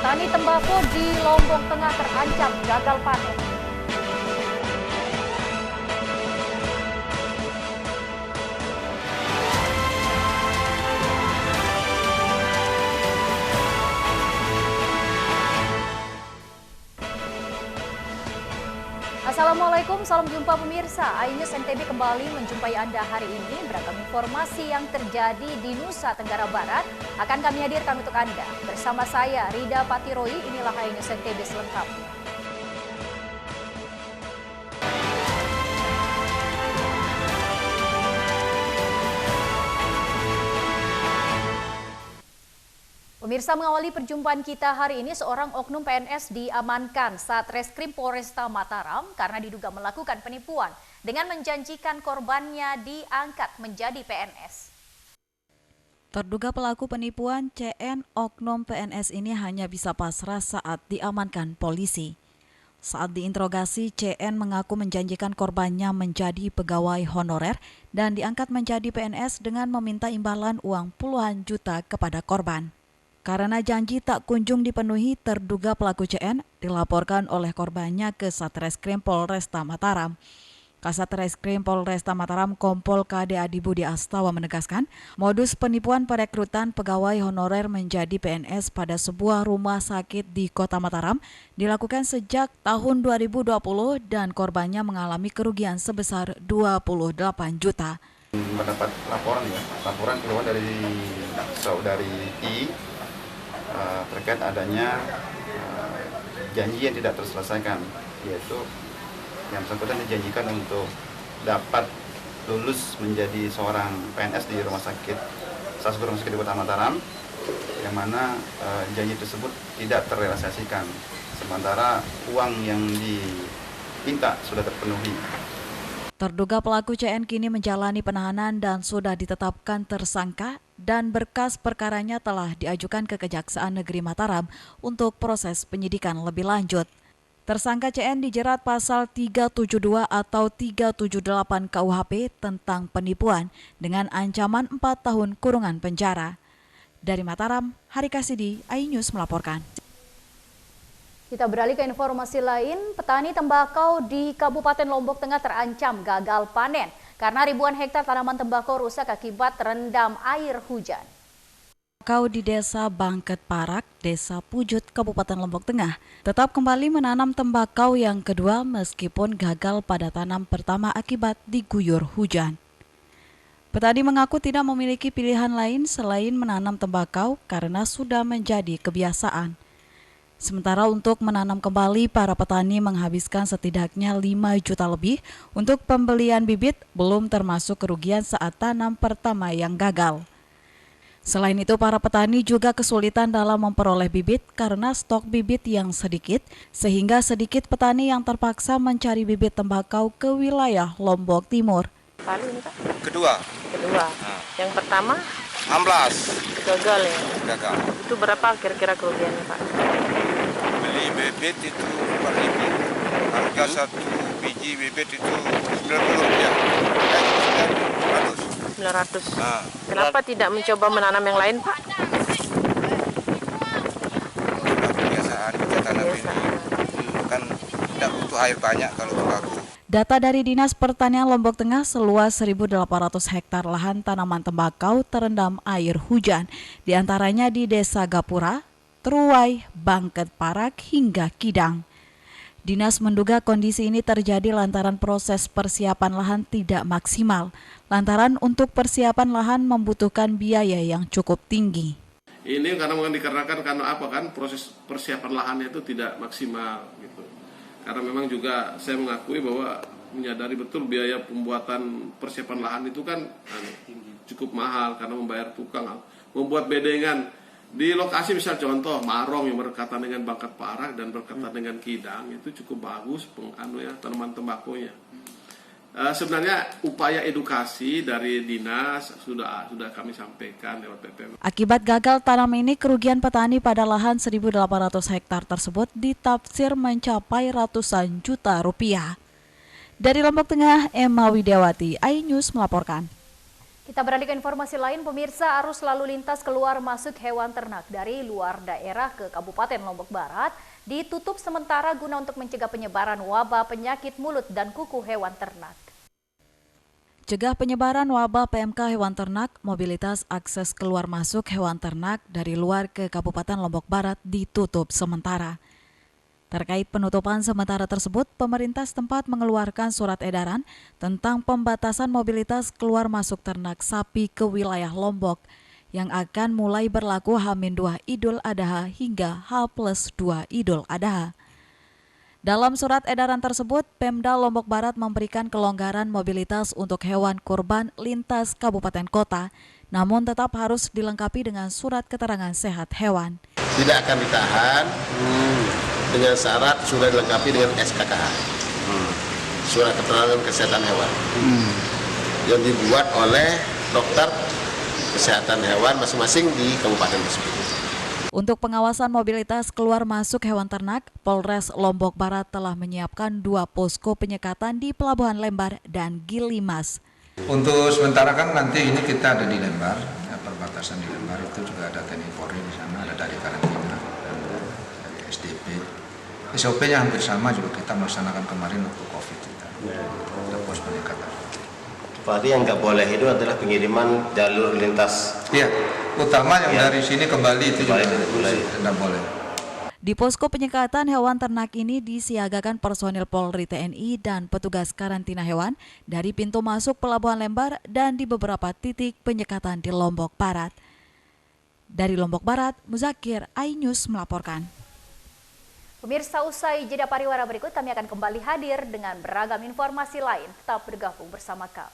Petani tembakau di Lombok Tengah terancam gagal panen. Assalamualaikum, salam jumpa pemirsa. iNews NTB kembali menjumpai Anda hari ini. Beragam informasi yang terjadi di Nusa Tenggara Barat akan kami hadirkan untuk Anda. Bersama saya, Rida Patiroi, inilah iNews NTB selengkapnya. Pemirsa, mengawali perjumpaan kita hari ini, seorang oknum PNS diamankan saat Reskrim Polresta Mataram karena diduga melakukan penipuan dengan menjanjikan korbannya diangkat menjadi PNS. Terduga pelaku penipuan CN oknum PNS ini hanya bisa pasrah saat diamankan polisi. Saat diinterogasi, CN mengaku menjanjikan korbannya menjadi pegawai honorer dan diangkat menjadi PNS dengan meminta imbalan uang puluhan juta kepada korban. Karena janji tak kunjung dipenuhi, terduga pelaku CN dilaporkan oleh korbannya ke Satreskrim Polresta Mataram. Kasatreskrim Polresta Mataram Kompol KD Adibudi Astawa menegaskan, modus penipuan perekrutan pegawai honorer menjadi PNS pada sebuah rumah sakit di Kota Mataram dilakukan sejak tahun 2020 dan korbannya mengalami kerugian sebesar 28 juta. Mendapat laporan keluar dari saudari I terkait adanya janji yang tidak terselesaikan, yaitu yang bersangkutan dijanjikan untuk dapat lulus menjadi seorang PNS di rumah sakit salah satu rumah sakit di Kota Mataram, yang mana janji tersebut tidak terrealisasikan, sementara uang yang diminta sudah terpenuhi. Terduga pelaku CN kini menjalani penahanan dan sudah ditetapkan tersangka dan berkas perkaranya telah diajukan ke Kejaksaan Negeri Mataram untuk proses penyidikan lebih lanjut. Tersangka CN dijerat pasal 372 atau 378 KUHP tentang penipuan dengan ancaman 4 tahun kurungan penjara. Dari Mataram, Hari Kasidi, iNews melaporkan. Kita beralih ke informasi lain, petani tembakau di Kabupaten Lombok Tengah terancam gagal panen karena ribuan hektar tanaman tembakau rusak akibat terendam air hujan. Tembakau di Desa Bangket Parak, Desa Pujut, Kabupaten Lombok Tengah, tetap kembali menanam tembakau yang kedua meskipun gagal pada tanam pertama akibat diguyur hujan. Petani mengaku tidak memiliki pilihan lain selain menanam tembakau karena sudah menjadi kebiasaan. Sementara untuk menanam kembali, para petani menghabiskan setidaknya 5 juta lebih untuk pembelian bibit, belum termasuk kerugian saat tanam pertama yang gagal. Selain itu, para petani juga kesulitan dalam memperoleh bibit karena stok bibit yang sedikit, sehingga sedikit petani yang terpaksa mencari bibit tembakau ke wilayah Lombok Timur. Kali ini Pak? Kedua. Yang pertama? 16. Gagal ya? Gagal. Itu berapa kira-kira kerugiannya Pak? Beli bibit itu 4.000. Harga satu biji bibit itu 90 ya. 900. Nah. Kenapa tidak mencoba menanam yang lain Pak? Kebiasaan kita tanam ini kan tidak butuh air banyak kalau tembakau. Data dari Dinas Pertanian Lombok Tengah, seluas 1.800 hektar lahan tanaman tembakau terendam air hujan, diantaranya di Desa Gapura, Truwai, Bangket Parak, hingga Kidang. Dinas menduga kondisi ini terjadi lantaran proses persiapan lahan tidak maksimal, lantaran untuk persiapan lahan membutuhkan biaya yang cukup tinggi. Ini dikarenakan karena apa kan, proses persiapan lahannya itu tidak maksimal gitu. Karena memang juga saya mengakui bahwa menyadari betul biaya pembuatan persiapan lahan itu kan cukup mahal karena membayar tukang, membuat bedengan di lokasi, misal contoh Marong yang berdekatan dengan Bangket Parak dan berdekatan dengan Kidang, itu cukup bagus tanaman tembakonya. Sebenarnya upaya edukasi dari dinas sudah kami sampaikan lewat PPM. Akibat gagal tanam ini, kerugian petani pada lahan 1.800 hektar tersebut ditafsir mencapai ratusan juta rupiah. Dari Lombok Tengah, Emma Widiawati, iNews melaporkan. Kita beralih ke informasi lain, pemirsa. Arus lalu lintas keluar masuk hewan ternak dari luar daerah ke Kabupaten Lombok Barat ditutup sementara guna untuk mencegah penyebaran wabah penyakit mulut dan kuku hewan ternak. Cegah penyebaran wabah PMK hewan ternak, mobilitas akses keluar masuk hewan ternak dari luar ke Kabupaten Lombok Barat ditutup sementara. Terkait penutupan sementara tersebut, pemerintah setempat mengeluarkan surat edaran tentang pembatasan mobilitas keluar masuk ternak sapi ke wilayah Lombok yang akan mulai berlaku H-2 Idul Adha hingga H+2 Idul Adha. Dalam surat edaran tersebut, Pemda Lombok Barat memberikan kelonggaran mobilitas untuk hewan kurban lintas kabupaten kota, namun tetap harus dilengkapi dengan surat keterangan sehat hewan. Tidak akan ditahan dengan syarat sudah dilengkapi dengan SKKH, surat keterangan kesehatan hewan, yang dibuat oleh dokter kesehatan hewan masing-masing di kabupaten tersebut. Untuk pengawasan mobilitas keluar masuk hewan ternak, Polres Lombok Barat telah menyiapkan 2 posko penyekatan di Pelabuhan Lembar dan Gilimas. Untuk sementara kan nanti ini kita ada di Lembar, ya, perbatasan di Lembar itu juga ada TNI Polri di sana, ada dari karantina dan dari SDP. SOP-nya hampir sama juga kita melaksanakan kemarin waktu COVID kita. Ada pos penyekatan. Berarti yang nggak boleh itu adalah pengiriman jalur lintas. Iya, utama yang dari sini kembali itu juga tidak boleh. Di posko penyekatan hewan ternak ini disiagakan personil Polri TNI dan petugas karantina hewan dari pintu masuk Pelabuhan Lembar dan di beberapa titik penyekatan di Lombok Barat. Dari Lombok Barat, Muzakir, iNews melaporkan. Pemirsa, usai jeda pariwara berikut kami akan kembali hadir dengan beragam informasi lain. Tetap bergabung bersama kami.